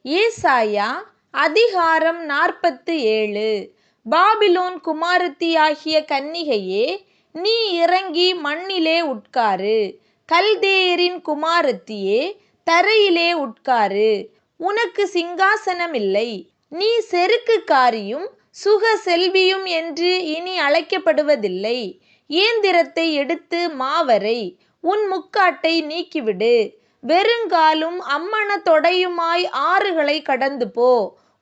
ஏசாயா அதிகாரம் 47. பாபிலோன் குமாரத்தியாகிய கன்னிகையே, நீ இறங்கி மண்ணிலே உட்காரு. கல்தேயரின் குமாரத்தியே, தரையிலே உட்காரு. உனக்கு சிங்காசனமில்லை. நீ செருக்குக்காரியும் சுக செல்வியும் என்று இனி அழைக்கப்படுவதில்லை. இயந்திரத்தை எடுத்து மாவரை, உன் முக்காட்டை நீக்கிவிடு. வெறுங்காலும் அம்மண தொடையுமாய் ஆறுகளை கடந்து போ.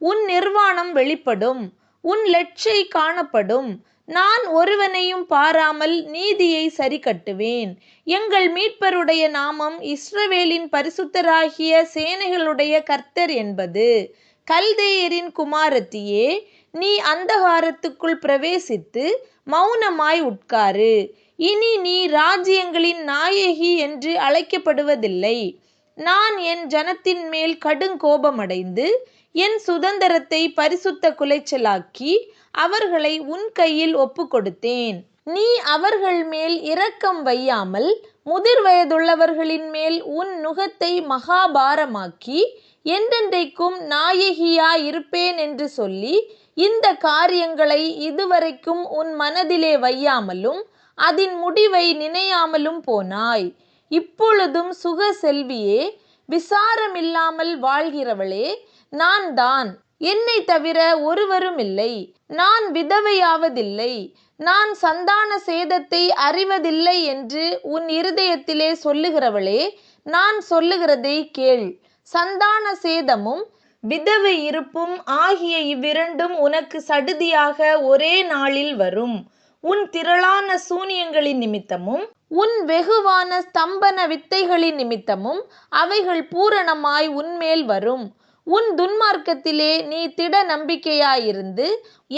உன் நிர்வாணம் வெளிப்படும், உன் லெட்சை காணப்படும். நான் ஒருவனையும் பாராமல் நீதியை சரி கட்டுவேன். எங்கள் மீட்பருடைய நாமம் இஸ்ரவேலின் பரிசுத்தராகிய சேனைகளுடைய கர்த்தர் என்பது. கல்தேயரின் குமாரத்தியே, நீ அந்தகாரத்துக்குள் பிரவேசித்து மௌனமாய் உட்காரு. இனி நீ ராஜ்யங்களின் நாயகி என்று அழைக்கப்படுவதில்லை. நான் என் ஜனத்தின் மேல் கடுங்கோபமடைந்து என் சுதந்திரத்தை பரிசுத்த குலைச்சலாக்கி அவர்களை உன் கையில் ஒப்புக்கொடுத்தேன். நீ அவர்கள் மேல் இரக்கம் வையாமல் முதிர் வயதுள்ளவர்களின் மேல் உன் நுகத்தை மகாபாரமாக்கி என்றென்றைக்கும் நாயகியாயிருப்பேன் என்று சொல்லி இந்த காரியங்களை இதுவரைக்கும் உன் மனதிலே வையாமலும் அதன் முடிவை நினையாமலும் போனாய். இப்பொழுதும் சுக செல்வியே, விசாரமில்லாமல் வாழ்கிறவளே, நான் தான், என்னை தவிர ஒருவரும் இல்லை. நான் விதவையாவதில்லை, நான் சந்தான சேதத்தை அறிவதில்லை என்று உன் இருதயத்திலே சொல்லுகிறவளே, நான் சொல்லுகிறதை கேள். சந்தான சேதமும் விதவை இருப்பும் ஆகிய இவ்விரண்டும் உனக்கு சடுதியாக ஒரே நாளில் வரும். உன் திரளான சூனியங்களின் நிமித்தமும் உன் வெகுவான ஸ்தம்பன வித்தைகளின் நிமித்தமும் அவைகள் பூரணமாய் உன்மேல் வரும். உன் துன்மார்க்கத்திலே நீ திட நம்பிக்கையாயிருந்து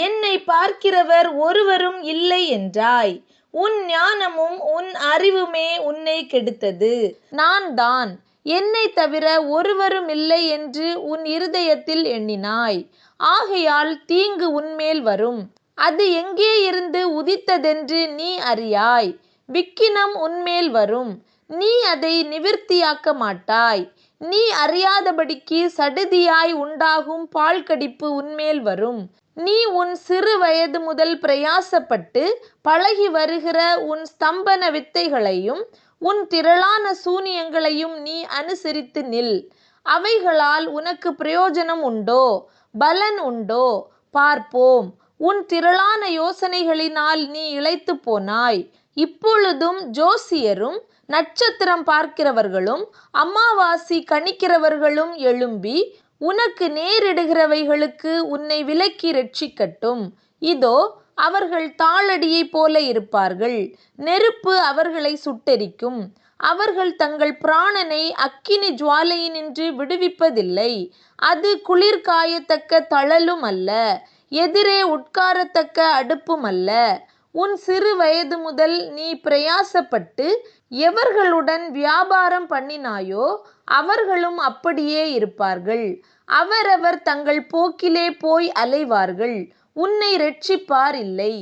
என்னை பார்க்கிறவர் ஒருவரும் இல்லை என்றாய். உன் ஞானமும் உன் அறிவுமே உன்னை கெடுத்தது. நான் தான், என்னை தவிர ஒருவரும் இல்லை என்று உன் இருதயத்தில் எண்ணினாய். ஆகையால் தீங்கு உன்மேல் வரும். அது எங்கே இருந்து உதித்ததென்று நீ அறியாய். விக்கினம் உன்மேல் வரும், நீ அதை நிவிர்த்தியாக்க மாட்டாய். நீ அறியாதபடிக்கு சடுதியாய் உண்டாகும் பால்கடிப்பு உன்மேல் வரும். நீ உன் சிறு வயது முதல் பிரயாசப்பட்டு பழகி வருகிற உன் ஸ்தம்பன வித்தைகளையும் உன் திரளான சூனியங்களையும் நீ அனுசரித்து நில். அவைகளால் உனக்கு பிரயோஜனம் உண்டோ? பலன் உண்டோ? பார்ப்போம். உன் திரளான யோசனைகளினால் நீ இளைத்து போனாய். இப்பொழுதும் ஜோசியரும் நட்சத்திரம் பார்க்கிறவர்களும் அமாவாசி கணிக்கிறவர்களும் எழும்பி உனக்கு நேரிடுகிறவைகளுக்கு உன்னை விலக்கி இரட்சிக்கட்டும். இதோ, அவர்கள் தாளடியைப் போல இருப்பார்கள். நெருப்பு அவர்களை சுட்டெரிக்கும். அவர்கள் தங்கள் பிராணனை அக்கினி ஜுவாலையினின்று விடுவிப்பதில்லை. அது குளிர் காயத்தக்க தழலும் அல்ல, எதிரே உட்காரத்தக்க அடுப்பும் அல்ல. உன் சிறு வயது முதல் நீ பிரயாசப்பட்டு எவர்களுடன் வியாபாரம் பண்ணினாயோ அவர்களும் அப்படியே இருப்பார்கள். அவரவர் தங்கள் போக்கிலே போய் அலைவார்கள். உன்னை இரட்சிப்பார் இல்லை.